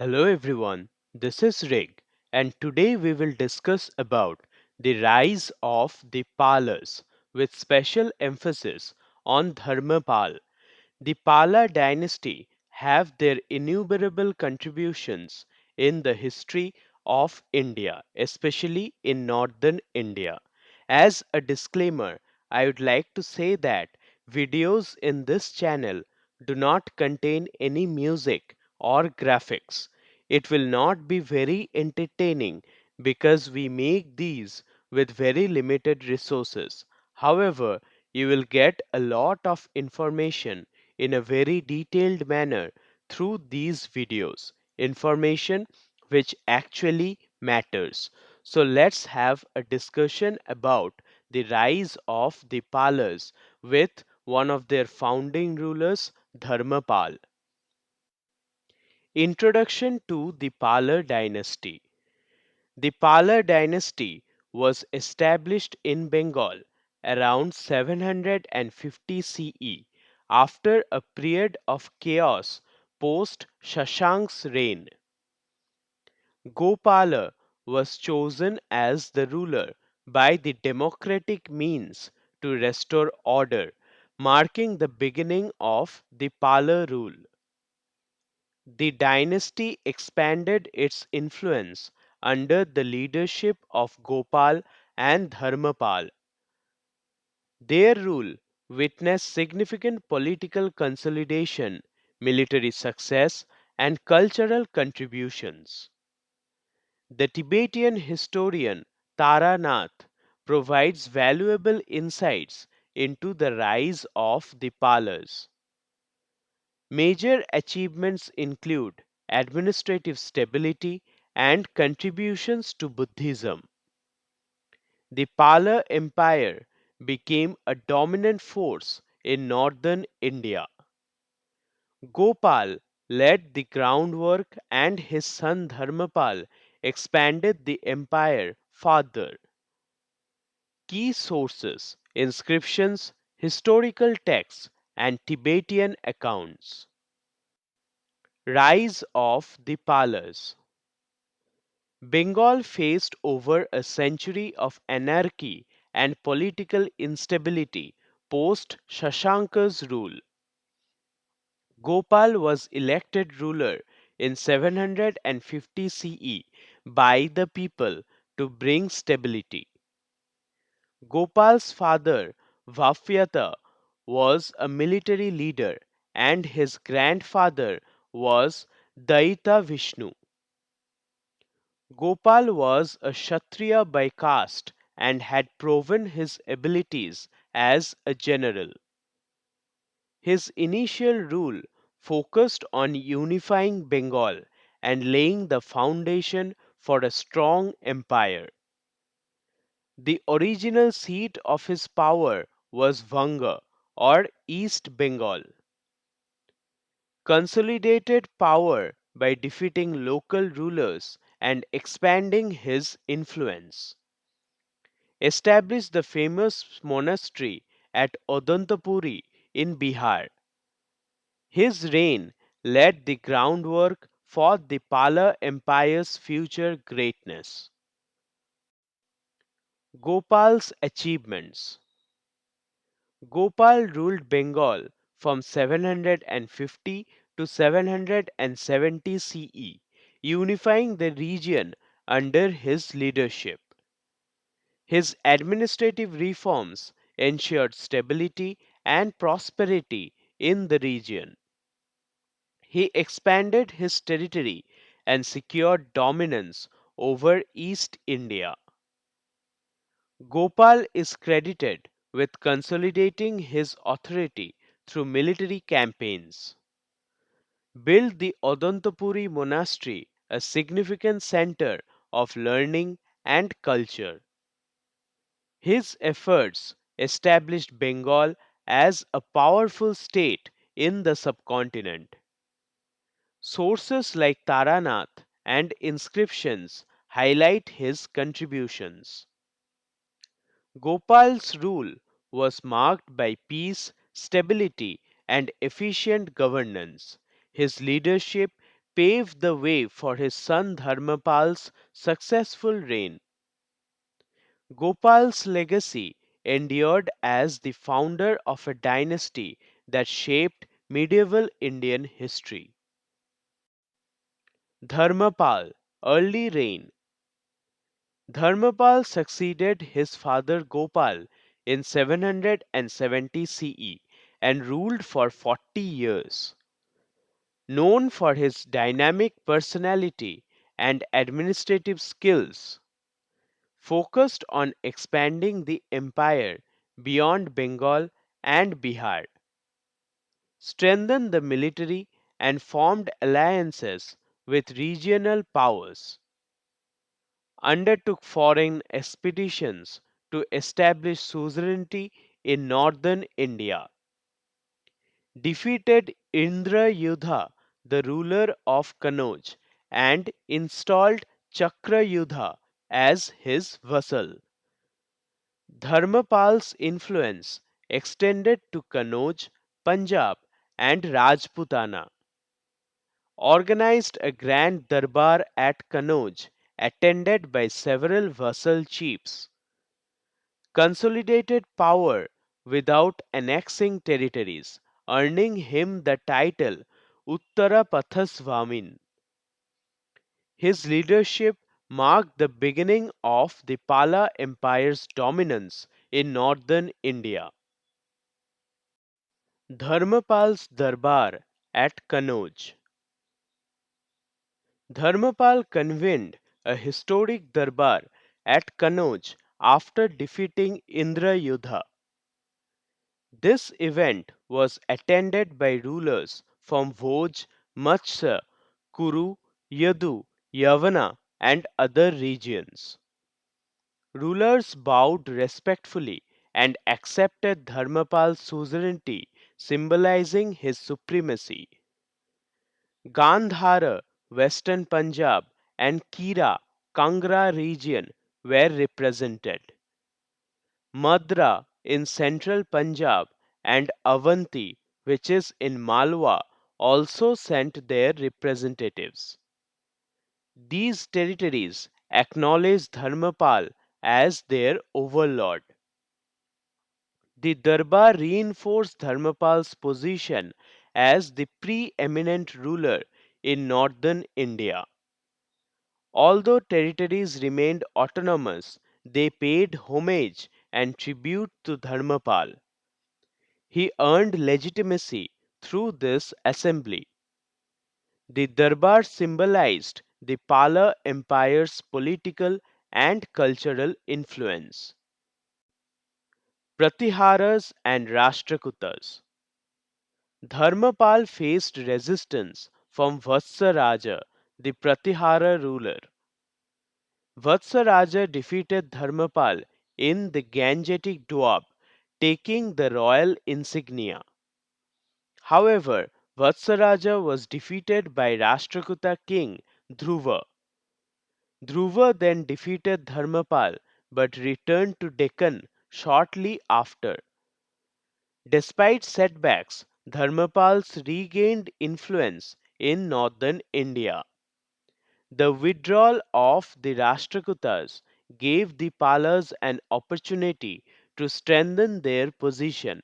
Hello everyone, this is Rig and today we will discuss about the rise of the Palas with special emphasis on Dharmapal. The Pala dynasty have their innumerable contributions in the history of India, especially in northern India. As a disclaimer, I would like to say that videos in this channel do not contain any music or graphics. It will not be very entertaining because we make these with very limited resources. However, you will get a lot of information in a very detailed manner through these videos, information which actually matters. So let's have a discussion about the rise of the Palas with one of their founding rulers, Dharmapal. Introduction to the Pala dynasty. The Pala dynasty was established in Bengal around 750 CE after a period of chaos post Shashank's reign. Gopala was chosen as the ruler by the democratic means to restore order, marking the beginning of the Pala rule. The dynasty expanded its influence under the leadership of Gopal and Dharmapal. Their rule witnessed significant political consolidation, military success, and cultural contributions. The Tibetan historian Tara Nath provides valuable insights into the rise of the Palas. Major achievements include administrative stability and contributions to Buddhism. The Pala Empire became a dominant force in northern India. Gopal led the groundwork and his son Dharmapal expanded the empire further. Key sources, inscriptions, historical texts, and Tibetan accounts. Rise of the Palas. Bengal faced over a century of anarchy and political instability post Shashanka's rule. Gopal was elected ruler in 750 CE by the people to bring stability. Gopal's father, Vafyata, was a military leader and his grandfather was Daita Vishnu. Gopal was a Kshatriya by caste and had proven his abilities as a general. His initial rule focused on unifying Bengal and laying the foundation for a strong empire. The original seat of his power was Vanga or East Bengal. Consolidated power by defeating local rulers and expanding his influence. Established the famous monastery at Odantapuri in Bihar. His reign laid the groundwork for the Pala Empire's future greatness. Gopal's achievements. Gopal ruled Bengal from 750 to 770 CE, unifying the region under his leadership. His administrative reforms ensured stability and prosperity in the region. He expanded his territory and secured dominance over East India. Gopal is credited with consolidating his authority through military campaigns. Built the Odantapuri monastery, a significant center of learning and culture. His efforts established Bengal as a powerful state in the subcontinent. Sources like Taranath and inscriptions highlight his contributions. Gopal's rule was marked by peace, stability, and efficient governance. His leadership paved the way for his son Dharmapal's successful reign. Gopal's legacy endured as the founder of a dynasty that shaped medieval Indian history. Dharmapal, early reign. Dharmapal succeeded his father Gopal in 770 CE and ruled for 40 years. Known for his dynamic personality and administrative skills, focused on expanding the empire beyond Bengal and Bihar, strengthened the military and formed alliances with regional powers, undertook foreign expeditions to establish suzerainty in northern India, defeated Indrayudha, the ruler of Kanauj, and installed Chakrayudha as his vassal. Dharmapal's influence extended to Kanauj, Punjab, and Rajputana, organized a grand Durbar at Kanauj attended by several vassal chiefs, consolidated power without annexing territories, earning him the title Uttarapathasvamin. His leadership marked the beginning of the Pala Empire's dominance in northern India. Dharmapal's Darbar at Kanauj. Dharmapal convened a historic Darbar at Kanauj after defeating Indrayudha. This event was attended by rulers from Voj, Matsya, Kuru, Yadu, Yavana, and other regions. Rulers bowed respectfully and accepted Dharmapal's suzerainty, symbolizing his supremacy. Gandhara, western Punjab, and Kira, Kangra region were represented. Madra in central Punjab and Avanti, which is in Malwa, also sent their representatives. These territories acknowledged Dharmapal as their overlord. The Darbar reinforced Dharmapal's position as the preeminent ruler in northern India. Although territories remained autonomous, they paid homage and tribute to Dharmapal. He earned legitimacy through this assembly. The Darbar symbolized the Pala Empire's political and cultural influence. Pratiharas and Rashtrakutas. Dharmapal faced resistance from Vatsaraja, the Pratihara ruler. Vatsaraja defeated Dharmapal in the Gangetic Doab, taking the royal insignia. However, Vatsaraja was defeated by Rashtrakuta king Dhruva. Dhruva then defeated Dharmapal but returned to Deccan shortly after. Despite setbacks, Dharmapal's regained influence in northern India. The withdrawal of the Rashtrakutas gave the Palas an opportunity to strengthen their position.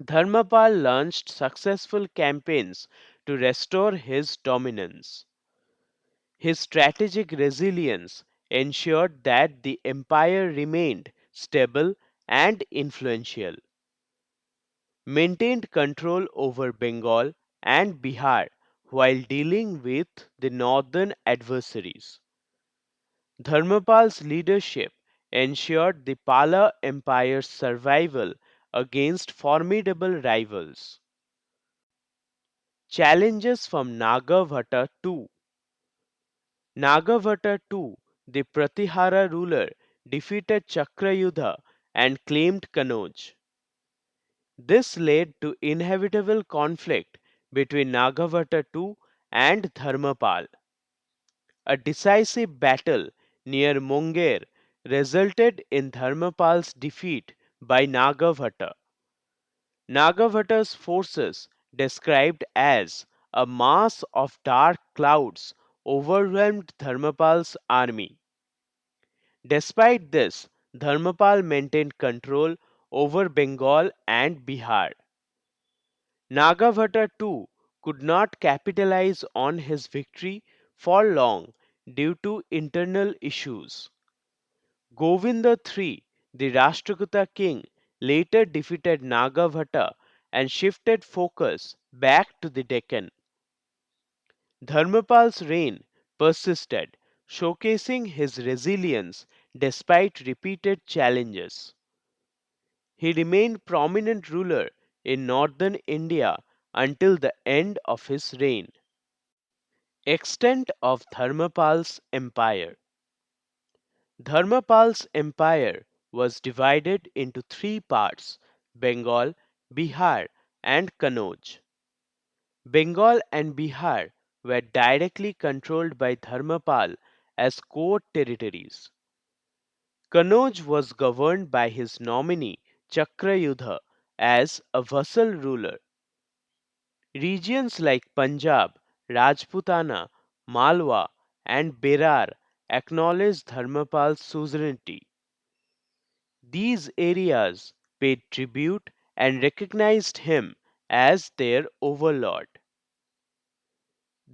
Dharmapal launched successful campaigns to restore his dominance. His strategic resilience ensured that the empire remained stable and influential, maintained control over Bengal and Bihar while dealing with the northern adversaries. Dharmapal's leadership ensured the Pala Empire's survival against formidable rivals. Challenges from Nagavata too. Nagavata too, the Pratihara ruler, defeated Chakrayudha and claimed Kanauj. This led to inevitable conflict between Nagavata II and Dharmapal. A decisive battle near Munger resulted in Dharmapal's defeat by Nagavata. Nagavata's forces, described as a mass of dark clouds overwhelmed Dharmapal's army. Despite this, Dharmapal maintained control over Bengal and Bihar. Nagabhatta too could not capitalize on his victory for long due to internal issues. Govinda III, the Rashtrakuta king, later defeated Nagabhatta and shifted focus back to the Deccan. Dharmapal's reign persisted, showcasing his resilience despite repeated challenges. He remained prominent ruler in northern India until the end of his reign. Extent of Dharmapal's empire. Dharmapal's empire was divided into three parts: Bengal, Bihar, and Kanauj. Bengal and Bihar were directly controlled by Dharmapal as court territories. Kanauj was governed by his nominee Chakrayudha as a vassal ruler. Regions like Punjab, Rajputana, Malwa, and Berar acknowledged Dharmapal's suzerainty. These areas paid tribute and recognized him as their overlord.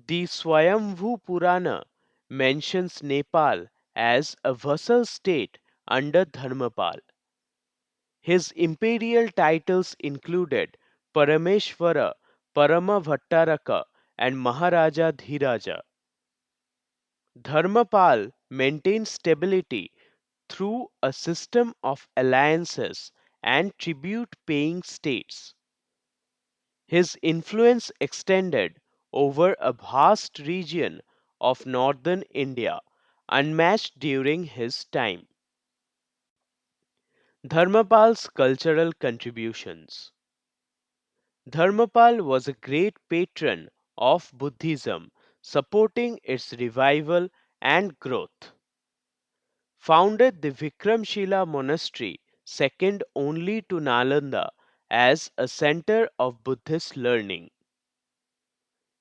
The Swayambhu Purana mentions Nepal as a vassal state under Dharmapal. His imperial titles included Parameshwara, Paramabhattaraka, and Maharaja Dhiraja. Dharmapal maintained stability through a system of alliances and tribute paying states. His influence extended over a vast region of northern India, unmatched during his time. Dharmapal's cultural contributions. Dharmapal was a great patron of Buddhism, supporting its revival and growth. Founded the Vikramashila monastery, second only to Nalanda, as a center of Buddhist learning.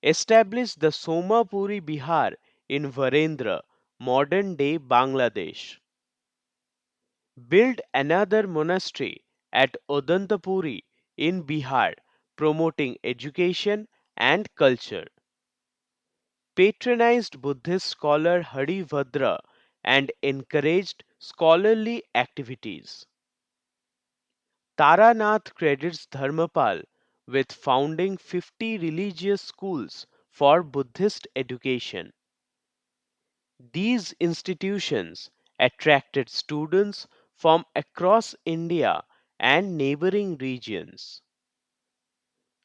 Established the Somapuri Bihar in Varendra, modern day Bangladesh. Built another monastery at Odantapuri in Bihar, promoting education and culture. Patronized Buddhist scholar Haribhadra and encouraged scholarly activities. Taranath credits Dharmapal with founding 50 religious schools for Buddhist education. These institutions attracted students from across India and neighboring regions.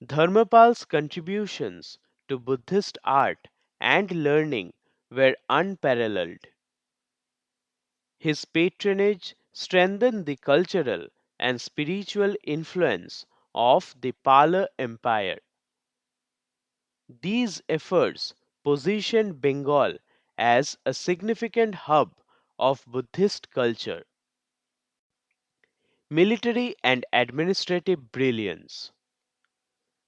Dharmapal's contributions to Buddhist art and learning were unparalleled. His patronage strengthened the cultural and spiritual influence of the Pala Empire. These efforts positioned Bengal as a significant hub of Buddhist culture. Military and administrative brilliance.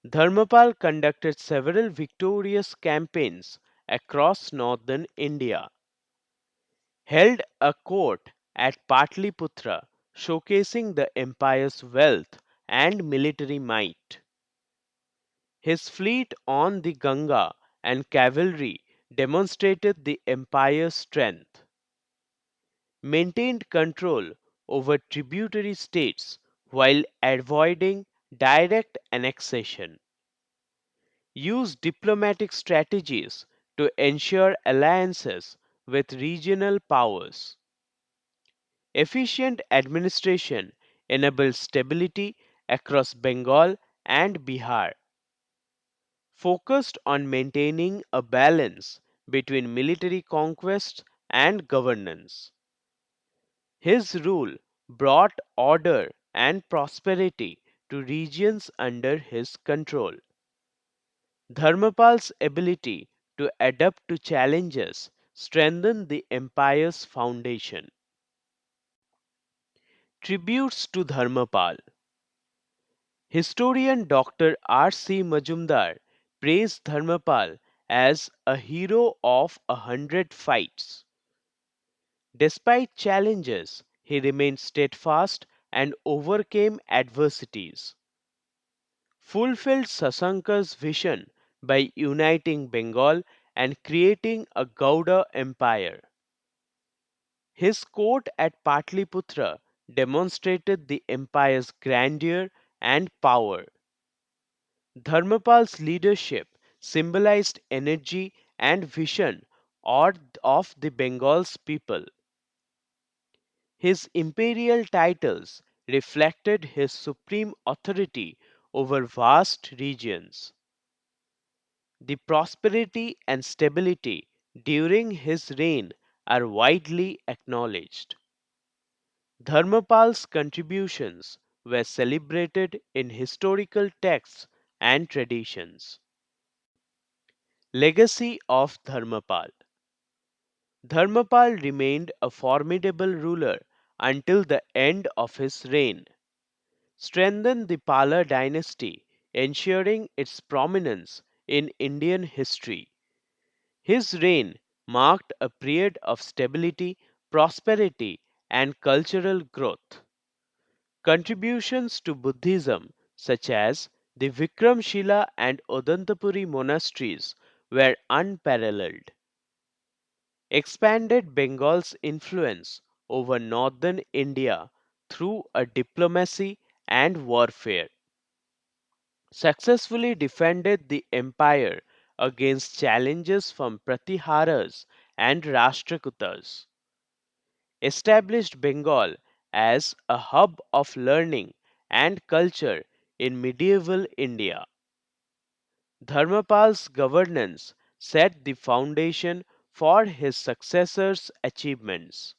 Dharmapal conducted several victorious campaigns across northern India, held a court at Patliputra, showcasing the empire's wealth and military might. His fleet on the Ganga and cavalry demonstrated the empire's strength, maintained control over tributary states while avoiding direct annexation, used diplomatic strategies to ensure alliances with regional powers. Efficient administration enabled stability across Bengal and Bihar, focused on maintaining a balance between military conquest and governance. His rule brought order and prosperity to regions under his control. Dharmapal's ability to adapt to challenges strengthened the empire's foundation. Tributes to Dharmapal. Historian Dr. R. C. Majumdar praised Dharmapal as a hero of 100 fights. Despite challenges, he remained steadfast and overcame adversities. Fulfilled Sasanka's vision by uniting Bengal and creating a Gauda empire. His court at Patliputra demonstrated the empire's grandeur and power. Dharmapal's leadership symbolized energy and vision of the Bengal's people. His imperial titles reflected his supreme authority over vast regions. The prosperity and stability during his reign are widely acknowledged. Dharmapal's contributions were celebrated in historical texts and traditions. Legacy of Dharmapal. Dharmapal remained a formidable ruler until the end of his reign, strengthened the Pala dynasty, ensuring its prominence in Indian history. His reign marked a period of stability, prosperity, and cultural growth. Contributions to Buddhism, such as the Vikramashila and Odantapuri monasteries, were unparalleled. Expanded Bengal's influence over northern India through a diplomacy and warfare. Successfully defended the empire against challenges from Pratiharas and Rashtrakutas. Established Bengal as a hub of learning and culture in medieval India. Dharmapal's governance set the foundation for his successors' achievements.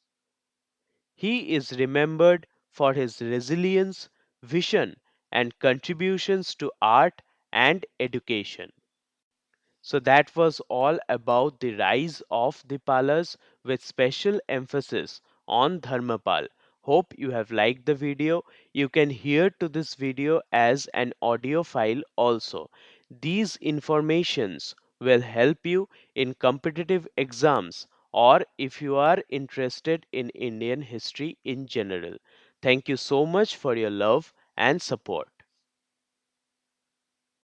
He is remembered for his resilience, vision, and contributions to art and education. So that was all about the rise of the Palas with special emphasis on Dharmapal. Hope you have liked the video. You can hear to this video as an audio file also. These informations will help you in competitive exams or if you are interested in Indian history in general. Thank you so much for your love and support.